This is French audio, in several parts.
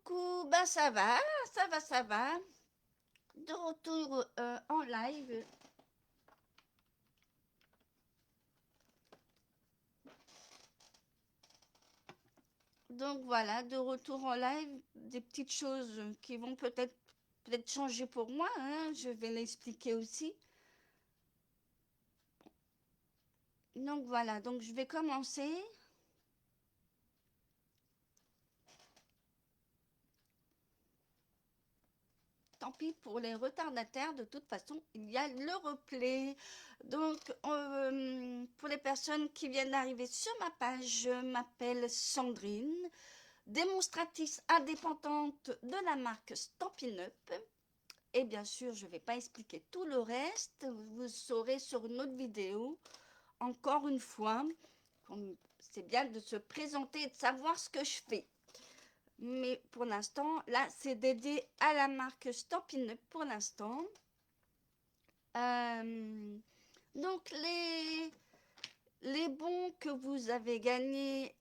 coucou, ben ça va, ça va, ça va. De retour en live. Donc voilà, de retour en live, des petites choses qui vont peut-être changer pour moi, hein, je vais l'expliquer aussi. Donc voilà, donc je vais commencer. Tant pis pour les retardataires, de toute façon, il y a le replay. Donc, pour les personnes qui viennent d'arriver sur ma page, je m'appelle Sandrine, démonstratrice indépendante de la marque Stampin' Up. Et bien sûr, je ne vais pas expliquer tout le reste. Vous saurez sur une autre vidéo. Encore une fois, c'est bien de se présenter et de savoir ce que je fais. Mais pour l'instant, là, c'est dédié à la marque Stampin' Up pour l'instant. Euh, donc, les bons que vous avez gagnés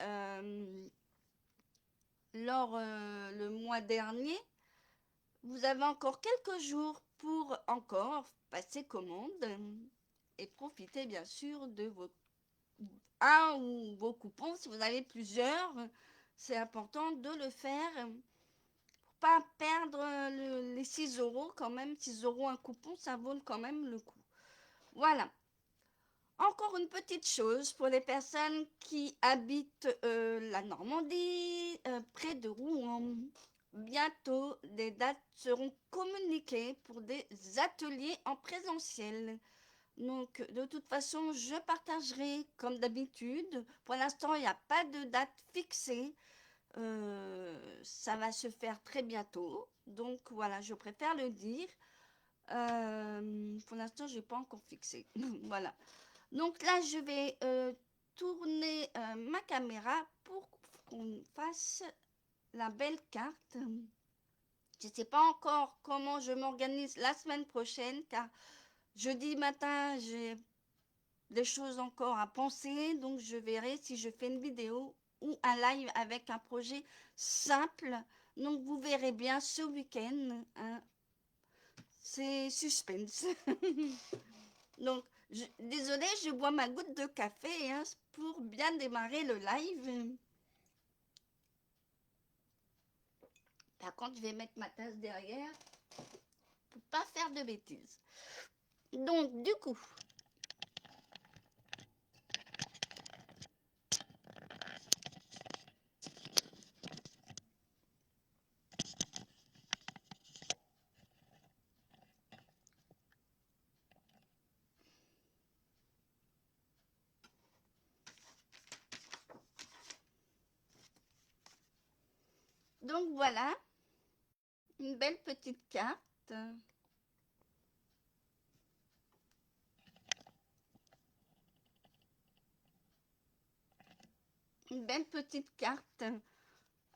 lors le mois dernier, vous avez encore quelques jours pour encore passer commande et profiter bien sûr de un ou vos coupons. Si vous avez plusieurs, c'est important de le faire pour pas perdre les 6 euros quand même. 6 euros un coupon, ça vaut quand même le coup. Voilà. Encore une petite chose pour les personnes qui habitent la Normandie, près de Rouen. Bientôt, des dates seront communiquées pour des ateliers en présentiel. Donc, de toute façon, je partagerai comme d'habitude. Pour l'instant, il n'y a pas de date fixée. Ça va se faire très bientôt. Donc, voilà, je préfère le dire. Pour l'instant, je n'ai pas encore fixé. Voilà. Donc là, je vais tourner ma caméra pour qu'on fasse la belle carte. Je ne sais pas encore comment je m'organise la semaine prochaine, car jeudi matin, j'ai des choses encore à penser. Donc je verrai si je fais une vidéo ou un live avec un projet simple. Donc vous verrez bien ce week-end, hein. C'est suspense. Donc, désolée, je bois ma goutte de café hein, pour bien démarrer le live. Par contre, je vais mettre ma tasse derrière pour pas faire de bêtises. Donc, du coup, voilà, une belle petite carte. Une belle petite carte.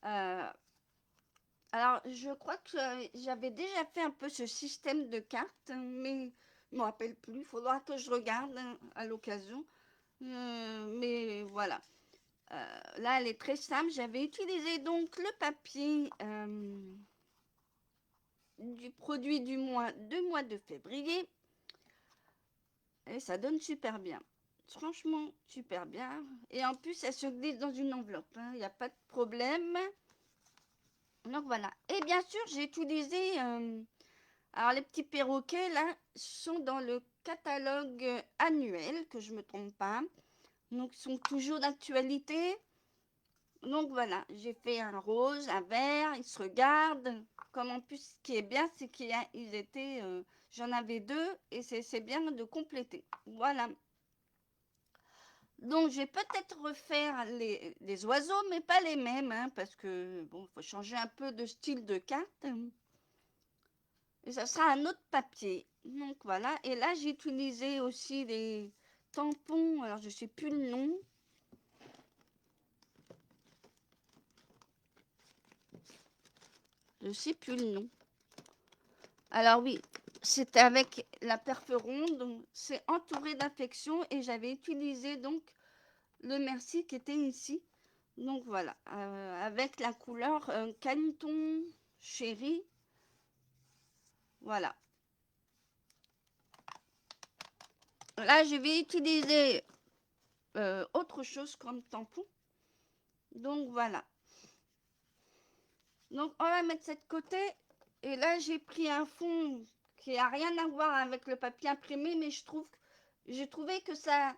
Euh, alors, je crois que j'avais déjà fait un peu ce système de cartes, mais je ne me rappelle plus. Il faudra que je regarde hein, à l'occasion. Mais voilà. Là, elle est très simple. J'avais utilisé donc le papier du produit du mois de février. Et ça donne super bien. Franchement, super bien. Et en plus, elle se glisse dans une enveloppe. Il n'y a pas de problème. Donc voilà. Et bien sûr, j'ai utilisé... alors, les petits perroquets, là, sont dans le catalogue annuel, que je ne me trompe pas. Donc, ils sont toujours d'actualité. Donc voilà, j'ai fait un rose, un vert, ils se regardent. Comme en plus, ce qui est bien, c'est qu'ils étaient, j'en avais deux et c'est bien de compléter. Voilà. Donc je vais peut-être refaire les oiseaux, mais pas les mêmes, hein, parce que bon, il faut changer un peu de style de carte. Et ça sera un autre papier. Donc voilà. Et là, j'ai utilisé aussi des tampons. Alors je sais plus le nom. Je sais plus le nom. Alors oui, c'était avec la perfe ronde, donc c'est entouré d'infections et j'avais utilisé donc le Merci qui était ici. Donc voilà, avec la couleur Caneton Chéri. Voilà. Là, je vais utiliser autre chose comme tampon. Donc voilà. Donc on va mettre ça de côté. Et là, j'ai pris un fond qui n'a rien à voir avec le papier imprimé, mais j'ai trouvé que ça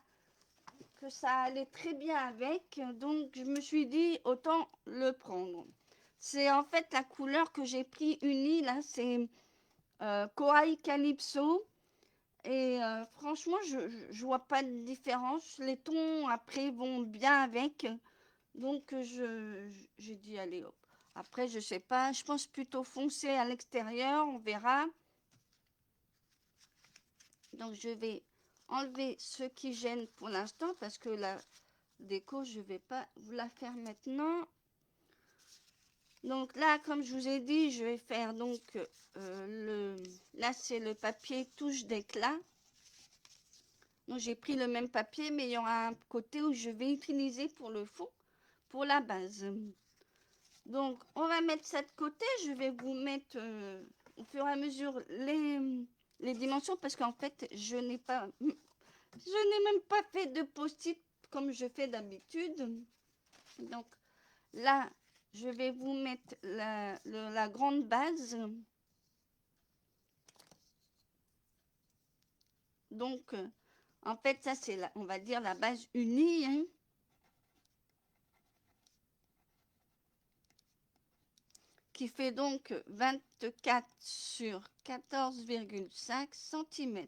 allait très bien avec. Donc je me suis dit autant le prendre. C'est en fait la couleur que j'ai pris unie là, c'est Corail Calypso. Et franchement, je vois pas de différence. Les tons après vont bien avec. Donc j'ai dit allez hop. Après, je sais pas, je pense plutôt foncé à l'extérieur, on verra. Donc je vais enlever ce qui gêne pour l'instant parce que la déco, je vais pas vous la faire maintenant. Donc là, comme je vous ai dit, je vais faire donc là c'est le papier touche d'éclat. Donc j'ai pris le même papier, mais il y aura un côté où je vais utiliser pour le fond, pour la base. Donc on va mettre ça de côté. Je vais vous mettre au fur et à mesure les dimensions parce qu'en fait je n'ai même pas fait de post-it comme je fais d'habitude. Donc là, je vais vous mettre la grande base. Donc, en fait, ça, c'est, on va dire, la base unie. Hein, qui fait donc 24 sur 14,5 cm.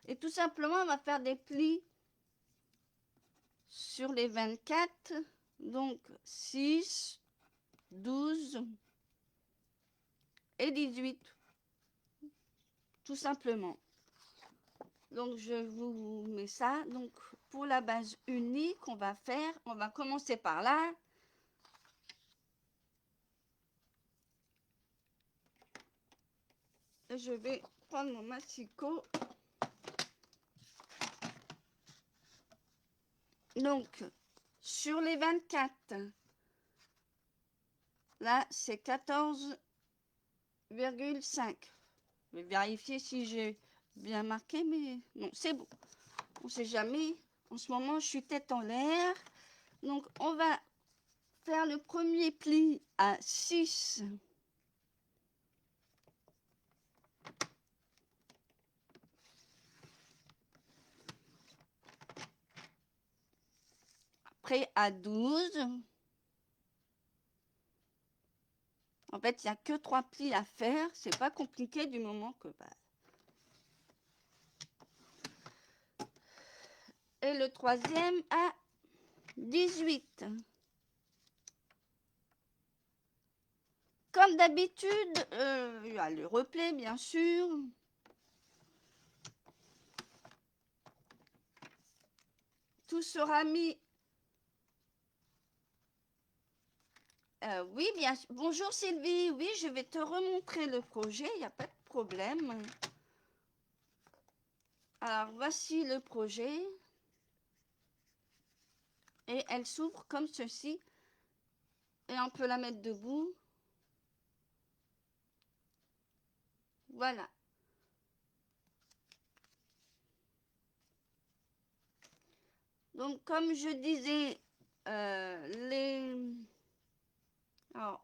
Et tout simplement, on va faire des plis sur les 24. Donc, 6, 12 et 18. Tout simplement. Donc, je vous mets ça. Donc, pour la base unie qu'on va faire, on va commencer par là. Et je vais prendre mon massicot. Donc, sur les 24, là, c'est 14,5. Je vais vérifier si j'ai bien marqué, mais non, c'est bon. On ne sait jamais. En ce moment, je suis tête en l'air. Donc, on va faire le premier pli à 6. Après, à 12. En fait, il n'y a que 3 plis à faire. C'est pas compliqué du moment que... Et le troisième à 18. Comme d'habitude, il y a le replay, bien sûr. Tout sera mis... oui, bien sûr. Bonjour Sylvie. Oui, je vais te remontrer le projet. Il n'y a pas de problème. Alors, voici le projet. Et elle s'ouvre comme ceci. Et on peut la mettre debout. Voilà. Donc, comme je disais, alors,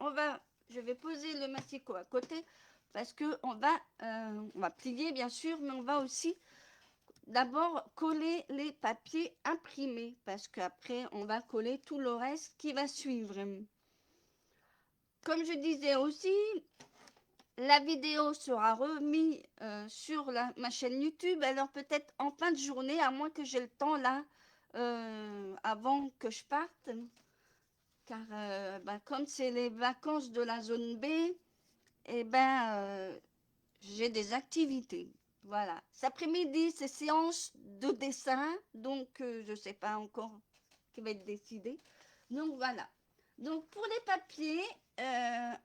je vais poser le massicot à côté parce que on va plier bien sûr, mais on va aussi d'abord coller les papiers imprimés parce qu'après, on va coller tout le reste qui va suivre. Comme je disais aussi, la vidéo sera remise sur ma chaîne YouTube. Alors peut-être en fin de journée, à moins que j'ai le temps là, avant que je parte. Car comme c'est les vacances de la zone B, eh j'ai des activités. Voilà. Cet après-midi, c'est séance de dessin. Donc, je ne sais pas encore qui va être décidé. Donc, voilà. Donc, pour les papiers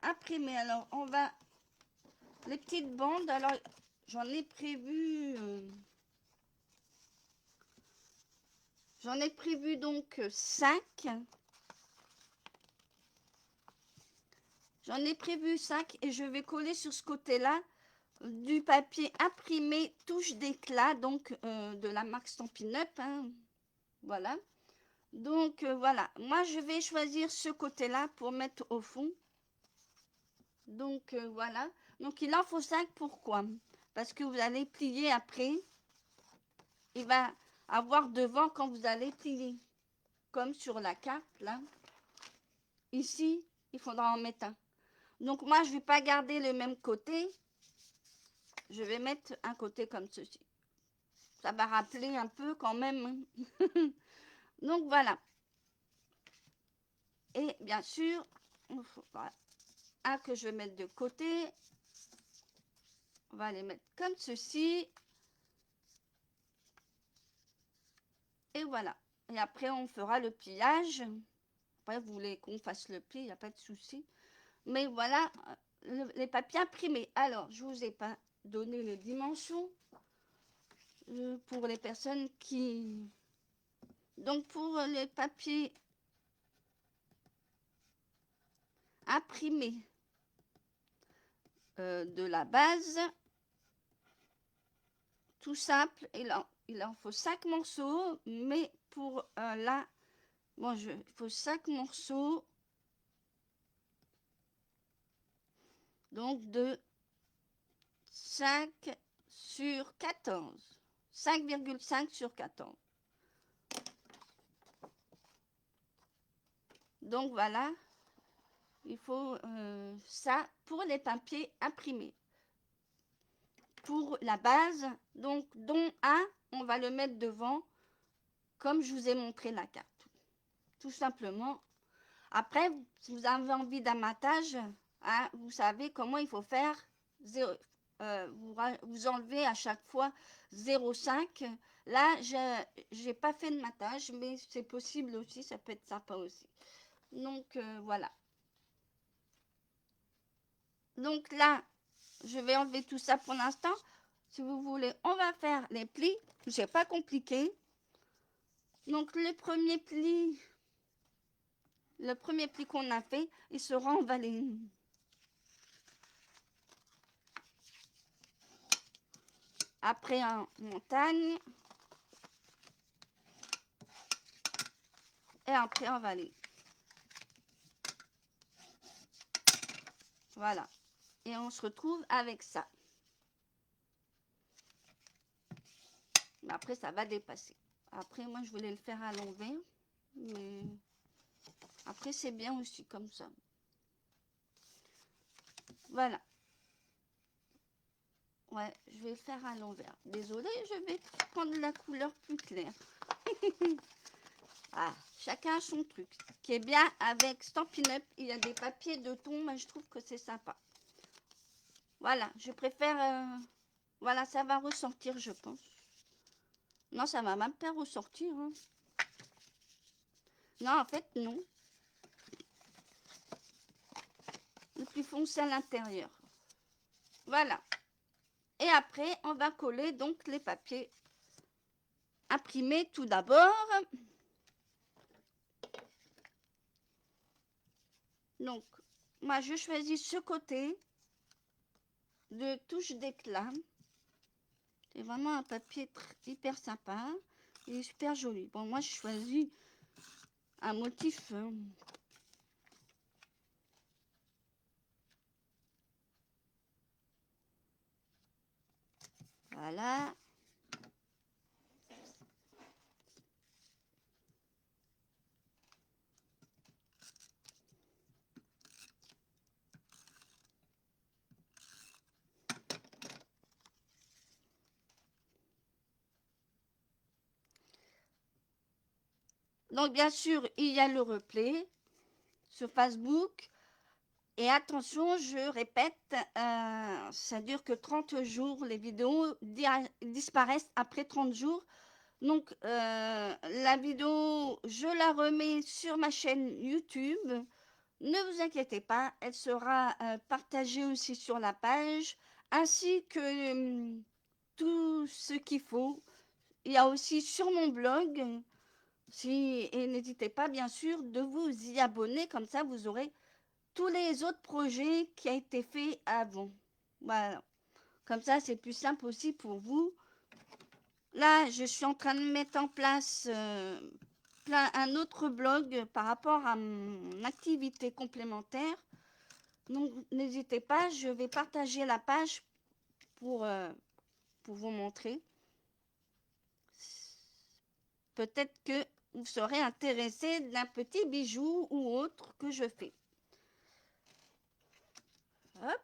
imprimés, alors, on va... Les petites bandes, alors, j'en ai prévu... donc 5. J'en ai prévu 5 et je vais coller sur ce côté-là du papier imprimé touche d'éclat, donc de la marque Stampin' Up, hein. Voilà. Donc voilà, moi je vais choisir ce côté-là pour mettre au fond. Donc voilà. Donc il en faut 5. Pourquoi? Parce que vous allez plier après. Il va avoir devant quand vous allez plier. Comme sur la carte là. Ici, il faudra en mettre un. Donc moi je ne vais pas garder le même côté. Je vais mettre un côté comme ceci. Ça va rappeler un peu quand même. Donc voilà. Et bien sûr, voilà, un que je vais mettre de côté. On va les mettre comme ceci. Et voilà. Et après, on fera le pliage. Après, vous voulez qu'on fasse le pli, il n'y a pas de souci. Mais voilà, les papiers imprimés. Alors, je ne vous ai pas donné les dimensions pour les personnes qui... Donc, pour les papiers imprimés de la base, tout simple, il en faut 5 morceaux, mais pour là, bon, il faut 5 morceaux, donc de 5 sur 14, 5,5 sur 14. Donc voilà, il faut ça pour les papiers imprimés. Pour la base, donc dont un, on va le mettre devant, comme je vous ai montré la carte. Tout simplement. Après, si vous avez envie d'amattage, hein, vous savez comment il faut faire. Vous enlevez à chaque fois 0,5. Là, je n'ai pas fait de matage, mais c'est possible aussi, ça peut être sympa aussi. Donc, voilà. Donc là, je vais enlever tout ça pour l'instant. Si vous voulez, on va faire les plis. C'est pas compliqué. Donc, le premier pli qu'on a fait, il sera emballé. Après, en montagne. Et après, en vallée. Voilà. Et on se retrouve avec ça. Mais après, ça va dépasser. Après, moi, je voulais le faire à l'envers. Mais après, c'est bien aussi comme ça. Voilà. Ouais, je vais le faire à l'envers. Désolée, je vais prendre la couleur plus claire. Ah, chacun son truc. Ce qui est bien avec Stampin' Up, il y a des papiers de ton, mais je trouve que c'est sympa. Voilà, je préfère... voilà, ça va ressortir, je pense. Non, ça va même pas ressortir. Hein. Non, en fait, non. Le plus foncé à l'intérieur. Voilà. Et après, on va coller donc les papiers imprimés tout d'abord. Donc, moi, je choisis ce côté de touche d'éclat. C'est vraiment un papier hyper sympa. Il est super joli. Bon, moi, je choisis un motif... voilà. Donc, bien sûr, il y a le replay sur Facebook. Et attention, je répète, ça dure que 30 jours. Les vidéos disparaissent après 30 jours. Donc, la vidéo, je la remets sur ma chaîne YouTube. Ne vous inquiétez pas, elle sera partagée aussi sur la page, ainsi que tout ce qu'il faut. Il y a aussi sur mon blog. Et n'hésitez pas, bien sûr, de vous y abonner. Comme ça, vous aurez tous les autres projets qui a été fait avant. Voilà. Comme ça, c'est plus simple aussi pour vous. Là, je suis en train de mettre en place un autre blog par rapport à mon activité complémentaire. Donc, n'hésitez pas, je vais partager la page pour vous montrer. Peut-être que vous serez intéressé d'un petit bijou ou autre que je fais. Hop.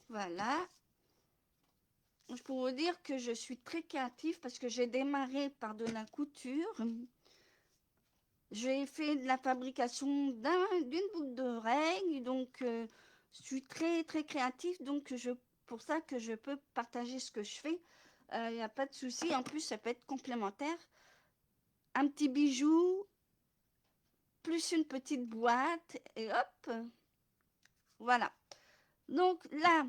Voilà. Je peux vous dire que je suis très créative parce que j'ai démarré par de la couture. J'ai fait de la fabrication d'une boucle d'oreille, donc je suis très très créative, donc pour ça que je peux partager ce que je fais. Il n'y a pas de souci. En plus, ça peut être complémentaire. Un petit bijou, plus une petite boîte, et hop, voilà. Donc là,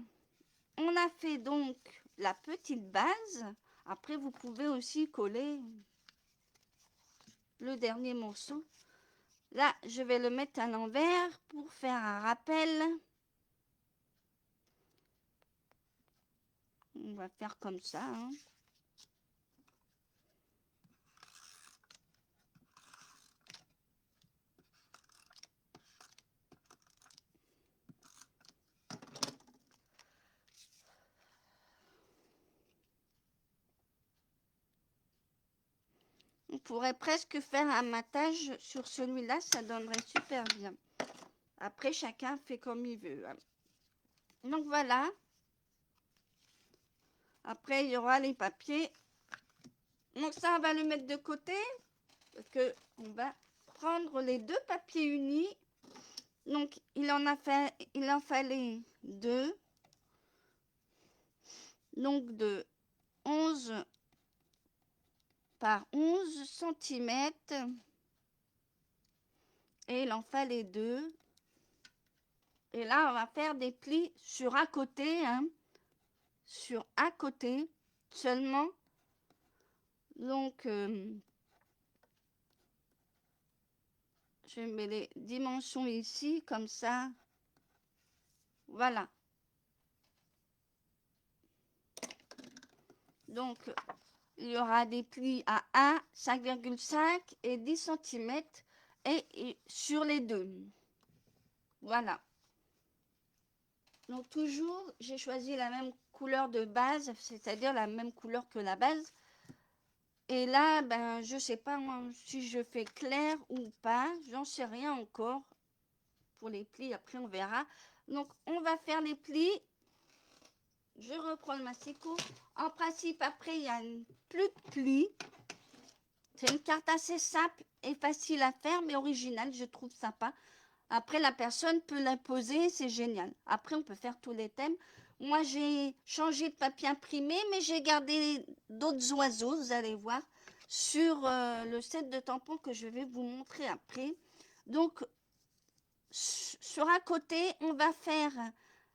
on a fait donc la petite base. Après, vous pouvez aussi coller le dernier morceau. Là, je vais le mettre à l'envers pour faire un rappel. On va faire comme ça. Hein. On pourrait presque faire un matage sur celui-là, ça donnerait super bien. Après, chacun fait comme il veut. Donc voilà. Après, il y aura les papiers. Donc ça, on va le mettre de côté. Parce que on va prendre les deux papiers unis. Donc, il en fallait deux. Donc, de 11 par 11 centimètres. Et il en fallait deux. Et là, on va faire des plis sur à côté, hein, sur à côté seulement. Donc, je mets les dimensions ici, comme ça. Voilà. Donc, il y aura des plis à 1, 5,5 et 10 cm et sur les deux. Voilà. Donc, toujours, j'ai choisi la même couleur de base, c'est-à-dire la même couleur que la base. Et là, ben, je sais pas moi, si je fais clair ou pas, j'en sais rien encore. Pour les plis, après on verra. Donc, on va faire les plis. Je reprends le massicot. En principe, après, il y a plus de plis. C'est une carte assez simple et facile à faire, mais originale, je trouve sympa. Après, la personne peut la poser, c'est génial. Après, on peut faire tous les thèmes. Moi, j'ai changé de papier imprimé, mais j'ai gardé d'autres oiseaux, vous allez voir, sur le set de tampons que je vais vous montrer après. Donc, sur un côté, on va faire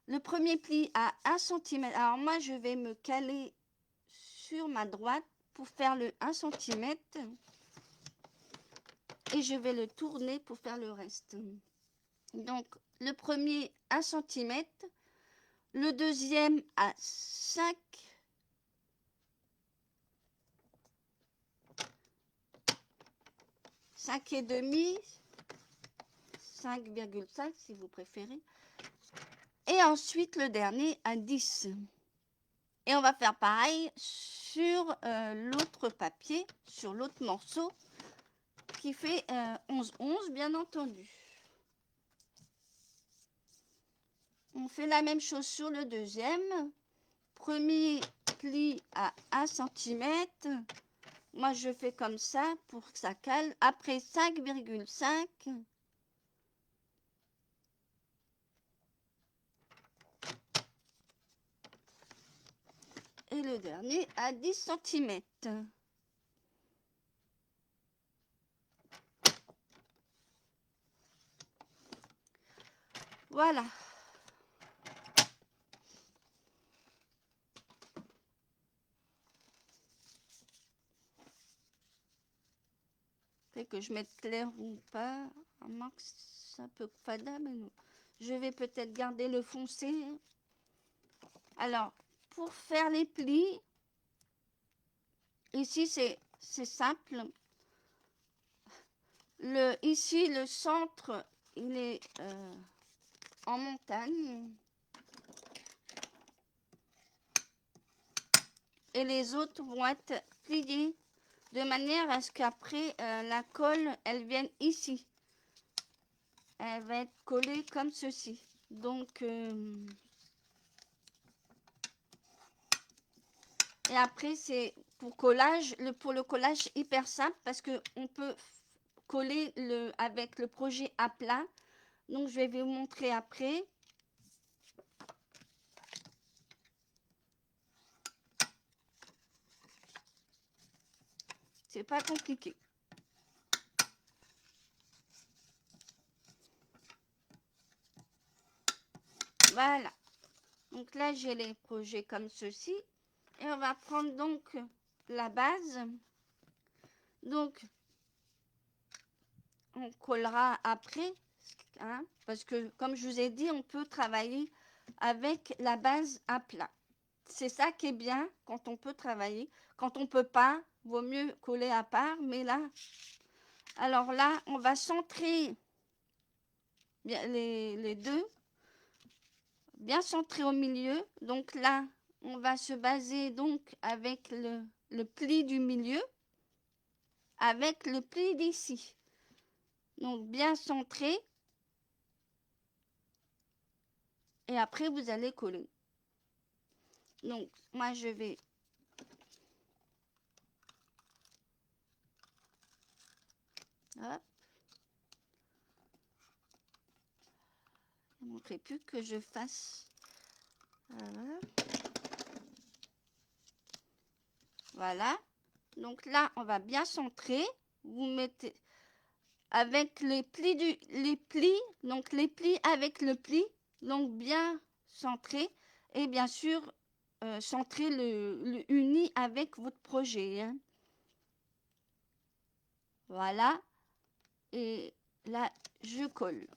le premier pli à 1 cm. Alors, moi, je vais me caler sur ma droite pour faire le 1 cm. Et je vais le tourner pour faire le reste. Donc, le premier 1 cm, le deuxième à 5 et demi, 5,5 si vous préférez. Et ensuite, le dernier à 10. Et on va faire pareil sur l'autre papier, sur l'autre morceau, qui fait 11,11 bien entendu. On fait la même chose sur le deuxième. Premier pli à 1 cm. Moi, je fais comme ça pour que ça cale. Après 5,5. Et le dernier à 10 cm. Voilà. Peut-être que je mette clair ou pas. Remarque, c'est un peu fada, mais non. Je vais peut-être garder le foncé. Alors, pour faire les plis, ici c'est simple. Ici, le centre, il est en montagne. Et les autres vont être pliés de manière à ce qu'après, la colle, elle vienne ici. Elle va être collée comme ceci. Donc, et après, c'est pour collage, pour le collage hyper simple parce qu'on peut coller avec le projet à plat. Donc, je vais vous montrer après. C'est pas compliqué. Voilà. Donc là, j'ai les projets comme ceci. Et on va prendre donc la base. Donc, on collera après. Hein, parce que, comme je vous ai dit, on peut travailler avec la base à plat. C'est ça qui est bien quand on peut travailler. Quand on ne peut pas, vaut mieux coller à part. Mais là, alors là, on va centrer bien les deux. Bien centré au milieu. Donc là, on va se baser donc avec le pli du milieu, avec le pli d'ici. Donc bien centré. Et après, vous allez coller. Donc, moi, je vais... Hop. Il ne manquerait plus que je fasse... Voilà. Voilà. Donc là, on va bien centrer. Vous mettez avec les plis, donc les plis avec le pli, donc bien centré. Et bien sûr, centrer le uni avec votre projet. Hein. Voilà. Et là, je colle.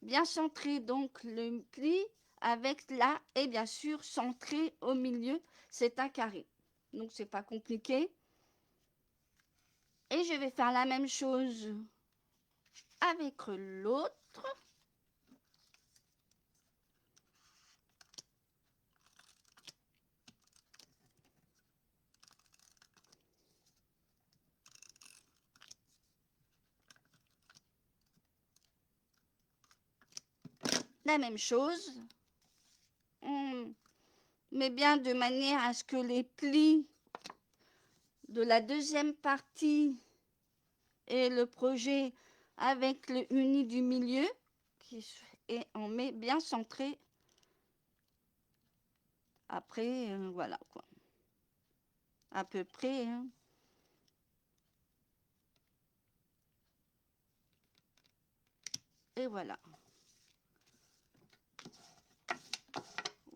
Bien centré donc le pli avec là et bien sûr centré au milieu, c'est un carré. Donc c'est pas compliqué. Et je vais faire la même chose avec l'autre. La même chose. On met bien de manière à ce que les plis de la deuxième partie et le projet avec le uni du milieu et on met bien centré. Après, voilà quoi. À peu près. Hein. Et voilà.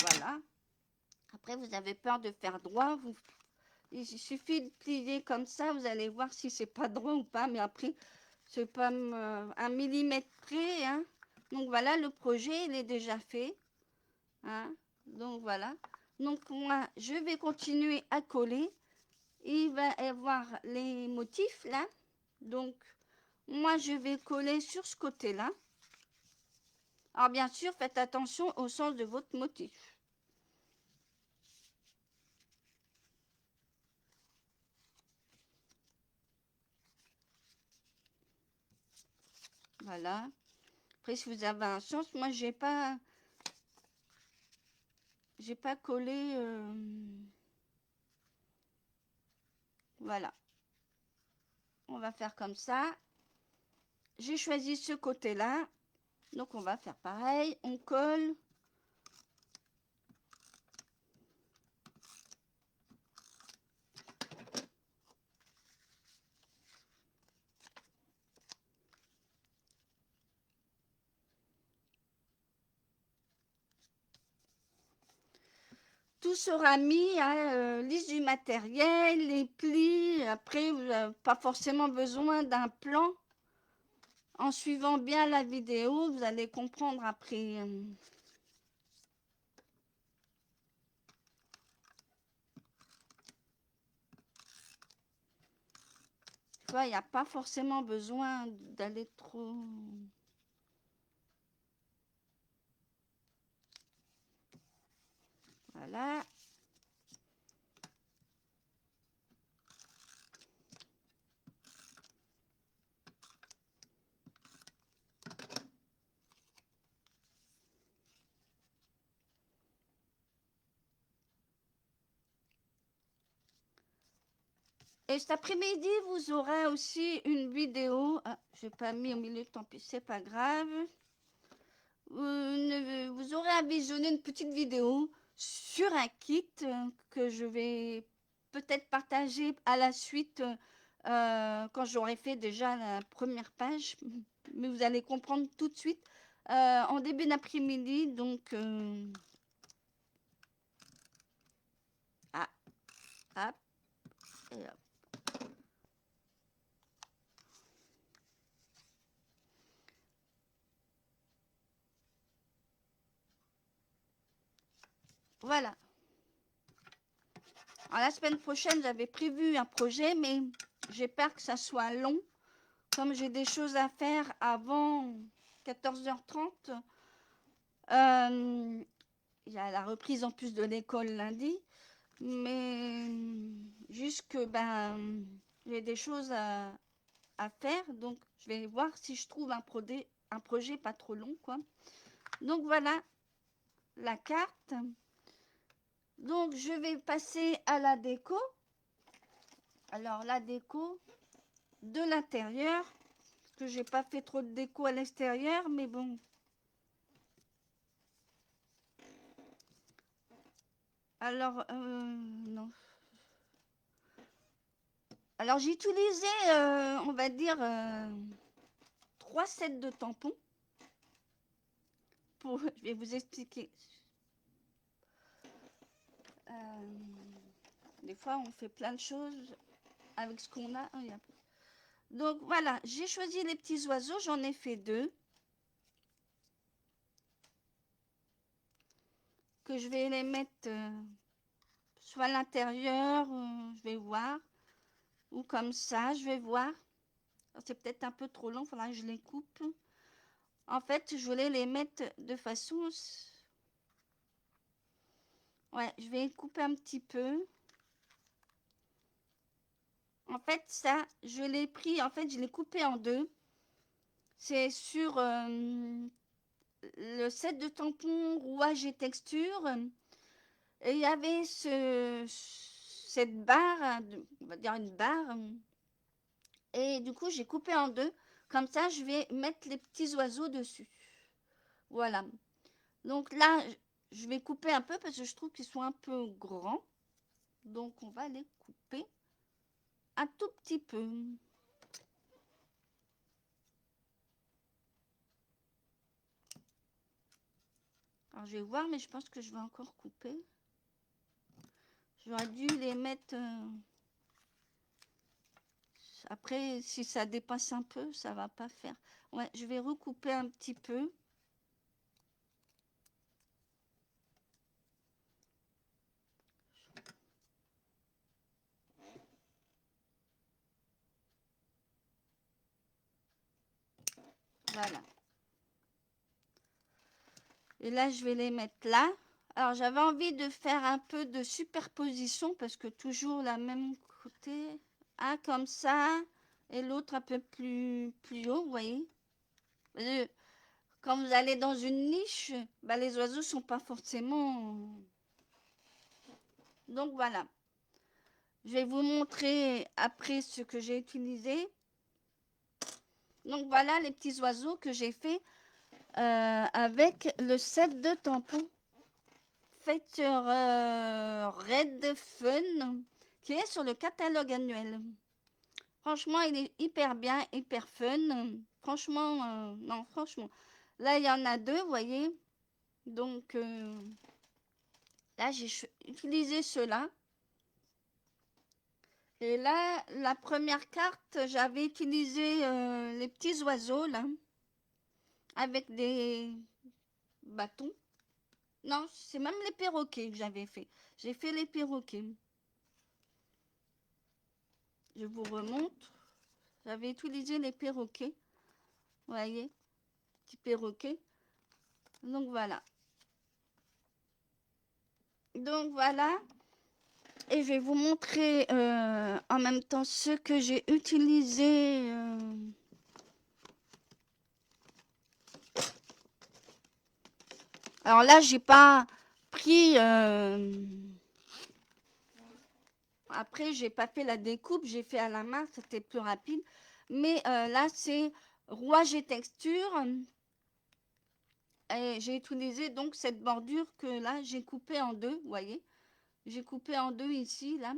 Voilà. Après, vous avez peur de faire droit. Il suffit de plier comme ça. Vous allez voir si c'est pas droit ou pas. Mais après, c'est pas un millimètre près. Hein. Donc voilà, le projet, il est déjà fait. Hein. Donc voilà. Donc moi, je vais continuer à coller. Il va y avoir les motifs là. Donc, moi, je vais coller sur ce côté-là. Alors, bien sûr, faites attention au sens de votre motif. Voilà. Après, si vous avez un sens, moi, j'ai pas collé. Voilà. On va faire comme ça. J'ai choisi ce côté-là. Donc, on va faire pareil. On colle. tout sera mis, hein, liste du matériel, les plis. Après, vous n'avez pas forcément besoin d'un plan. En suivant bien la vidéo, vous allez comprendre après. Tu vois, il n'y a pas forcément besoin d'aller trop... Voilà. Et cet après-midi, vous aurez aussi une vidéo. Ah, je n'ai pas mis au milieu, tant pis, c'est pas grave. Vous aurez à visionner une petite vidéo sur un kit que je vais peut-être partager à la suite quand j'aurai fait déjà la première page. Mais vous allez comprendre tout de suite en début d'après-midi. Donc, ah, hop, et hop. Voilà. Alors, la semaine prochaine, j'avais prévu un projet, mais j'ai peur que ça soit long. Comme j'ai des choses à faire avant 14h30, il y a la reprise en plus de l'école lundi, mais juste que j'ai des choses à faire, donc je vais voir si je trouve un projet pas trop long, quoi. Donc voilà la carte. Donc je vais passer à la déco. Alors la déco de l'intérieur, parce que j'ai pas fait trop de déco à l'extérieur, mais bon. Alors non. Alors j'ai utilisé, on va dire, 3 sets de tampons. Je vais vous expliquer. Des fois, on fait plein de choses avec ce qu'on a. Donc voilà, j'ai choisi les petits oiseaux, j'en ai fait 2. Que je vais les mettre soit à l'intérieur, je vais voir, ou comme ça, je vais voir. C'est peut-être un peu trop long, il faudra que je les coupe. En fait, je voulais les mettre de façon... Ouais, je vais couper un petit peu. En fait, ça, je l'ai pris, en fait, je l'ai coupé en 2. C'est sur le set de tampons rouage et texture. Et il y avait cette barre, on va dire une barre. Et du coup, j'ai coupé en 2. Comme ça, je vais mettre les petits oiseaux dessus. Voilà. Donc là, je vais couper un peu parce que je trouve qu'ils sont un peu grands. Donc, on va les couper un tout petit peu. Alors, je vais voir, mais je pense que je vais encore couper. J'aurais dû les mettre... Après, si ça dépasse un peu, ça va pas faire. Ouais, je vais recouper un petit peu. Voilà. Et là, je vais les mettre là. Alors, j'avais envie de faire un peu de superposition parce que toujours la même côté. Un comme ça et l'autre un peu plus haut, vous voyez. Quand vous allez dans une niche, les oiseaux sont pas forcément... Donc, voilà. Je vais vous montrer après ce que j'ai utilisé. Donc, voilà les petits oiseaux que j'ai fait avec le set de tampons fait sur Red Fun qui est sur le catalogue annuel. Franchement, il est hyper bien, hyper fun. Franchement, non, franchement. Là, il y en a 2, vous voyez. Donc, Là, j'ai utilisé ceux-là. Et là, la première carte, j'avais utilisé les petits oiseaux, là, avec des bâtons. Non, c'est même les perroquets que j'avais fait. J'ai fait les perroquets. Je vous remontre. J'avais utilisé les perroquets. Vous voyez, petits perroquets. Donc voilà. Donc voilà. Et je vais vous montrer en même temps ce que j'ai utilisé. Alors là, j'ai pas pris. Après, j'ai pas fait la découpe, j'ai fait à la main, c'était plus rapide. Mais là, c'est rouage et texture. Et j'ai utilisé donc cette bordure que là, j'ai coupée en deux, vous voyez. J'ai coupé en deux ici, là.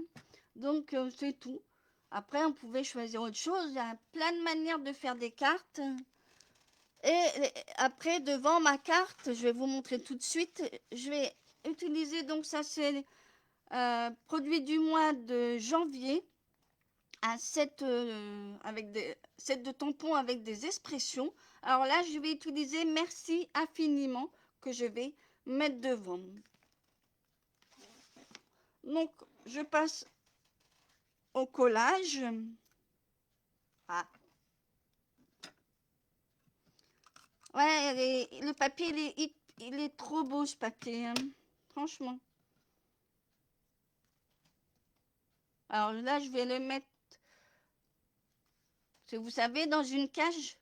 Donc, c'est tout. Après, on pouvait choisir autre chose. Il y a plein de manières de faire des cartes. Et après, devant ma carte, je vais vous montrer tout de suite. Je vais utiliser, donc ça, c'est produit du mois de janvier. Un set, avec des sets de tampons avec des expressions. Alors là, je vais utiliser merci infiniment que je vais mettre devant. Donc, je passe au collage. Ah. Ouais, le papier, il est trop beau ce papier, hein. Franchement. Alors là, je vais le mettre, vous savez, dans une cage.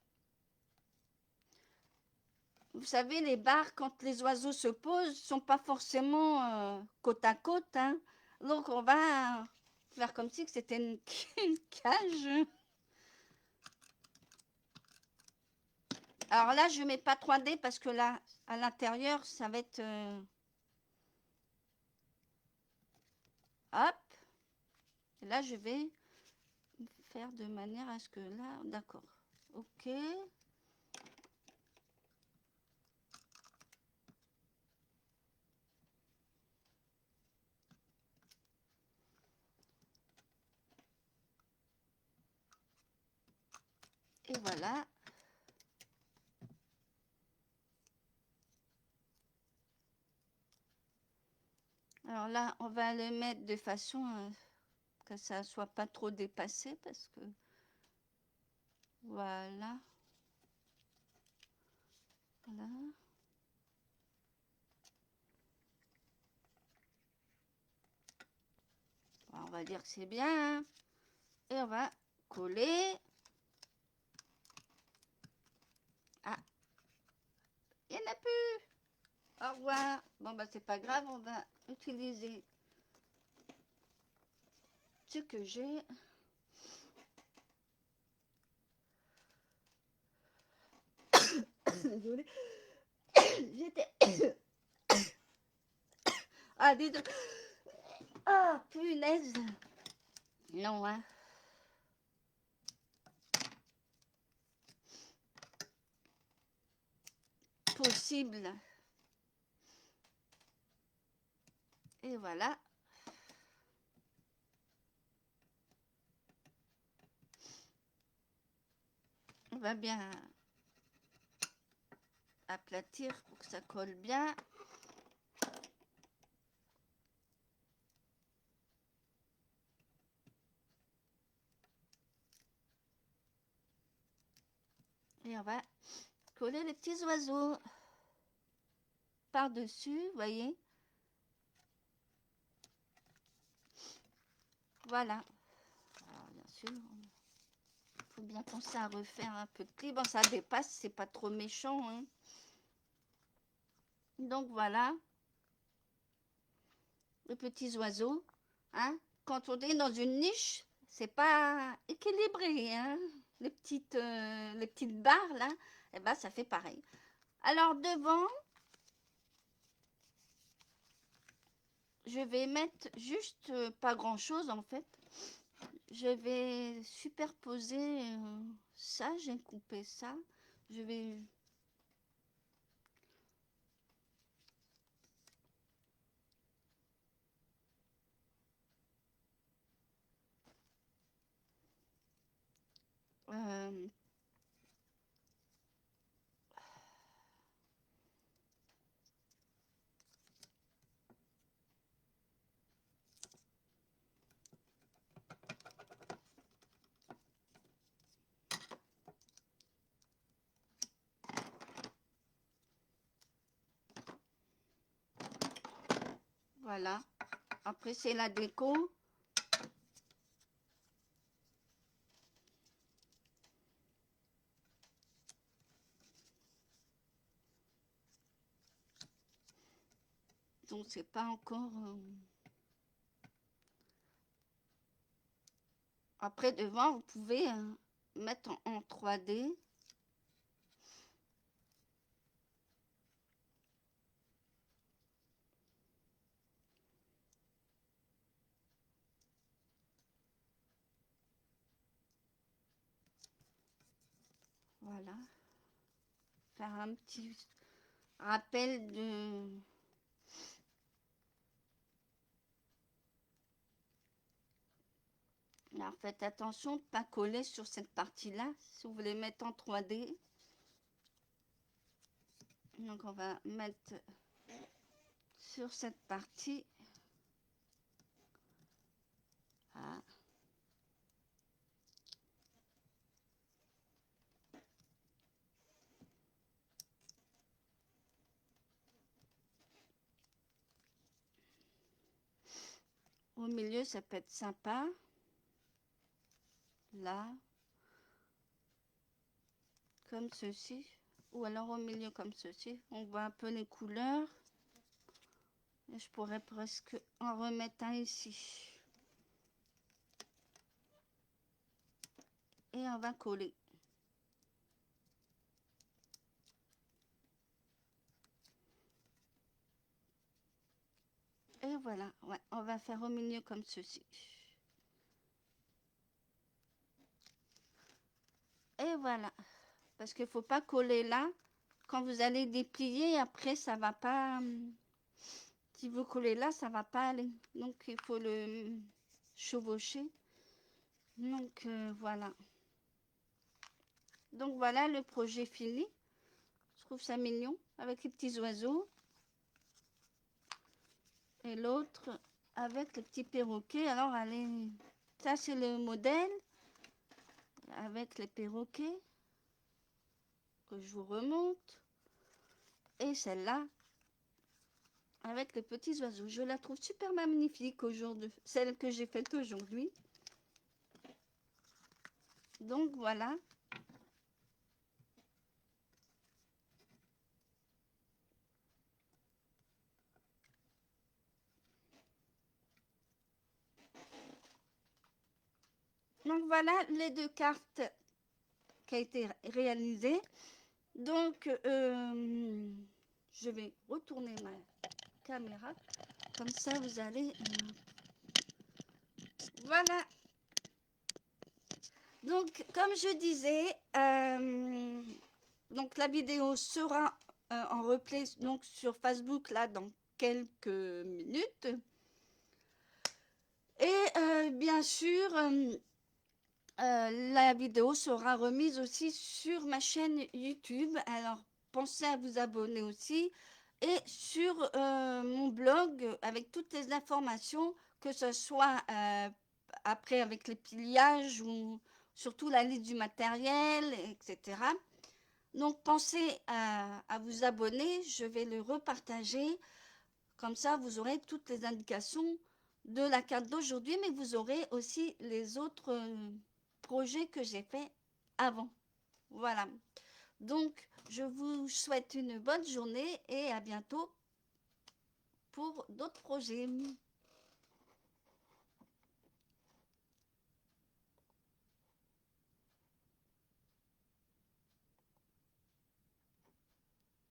Vous savez, les barres, quand les oiseaux se posent, sont pas forcément côte à côte, hein. Donc, on va faire comme si c'était une cage. Alors là, je mets pas 3D parce que là, à l'intérieur, ça va être... hop. Et là, je vais faire de manière à ce que là... D'accord. Ok. Et voilà. Alors là, on va le mettre de façon que ça soit pas trop dépassé parce que... Voilà. Voilà. On va dire que c'est bien, hein. Et on va coller. Ah, il n'y en a plus. Au revoir. Bon, bah, c'est pas grave, on va utiliser ce que j'ai. Désolée. J'étais... Ah, désolé. Ah, punaise. Non, hein. Possible. Et voilà. On va bien aplatir pour que ça colle bien. Et on va coller les petits oiseaux par-dessus, vous voyez. Voilà. Alors, bien sûr, il faut bien penser à refaire un peu de pli. Bon, ça dépasse, c'est pas trop méchant, hein. Donc voilà, les petits oiseaux, hein. Quand on est dans une niche, c'est pas équilibré, hein. Les petites barres là, et ben ça fait pareil. Alors devant, je vais mettre juste pas grand chose en fait. Je vais superposer ça, j'ai coupé ça. Je vais Euh, voilà. Après, c'est la déco. Donc, c'est pas encore... Après, devant, vous pouvez mettre en 3D. Voilà. Faire un petit rappel de... Alors, faites attention de ne pas coller sur cette partie-là, si vous voulez mettre en 3D. Donc, on va mettre sur cette partie. Ah. Au milieu, ça peut être sympa. Là, comme ceci. Ou alors au milieu comme ceci. On voit un peu les couleurs. Et je pourrais presque en remettre un ici. Et on va coller. Et voilà, ouais, on va faire au milieu comme ceci. Et voilà, parce qu'il ne faut pas coller là. Quand vous allez déplier, après, ça va pas... Si vous collez là, ça va pas aller. Donc, il faut le chevaucher. Donc, voilà. Donc, voilà le projet fini. Je trouve ça mignon, avec les petits oiseaux. Et l'autre, avec les petits perroquets. Alors, allez, ça, c'est le modèle, avec les perroquets, que je vous remonte. Et celle-là, avec les petits oiseaux. Je la trouve super magnifique aujourd'hui, celle que j'ai faite aujourd'hui. Donc voilà. Donc voilà les deux cartes qui ont été réalisées. Donc je vais retourner ma caméra. Comme ça vous allez... Voilà. Donc comme je disais, donc la vidéo sera en replay donc sur Facebook là dans quelques minutes. Et bien sûr, la vidéo sera remise aussi sur ma chaîne YouTube. Alors pensez à vous abonner aussi. Et sur mon blog avec toutes les informations, que ce soit après avec les pliages ou surtout la liste du matériel, etc. Donc pensez à vous abonner, je vais le repartager, comme ça vous aurez toutes les indications de la carte d'aujourd'hui, mais vous aurez aussi les autres projets que j'ai fait avant. Voilà, donc je vous souhaite une bonne journée et à bientôt pour d'autres projets.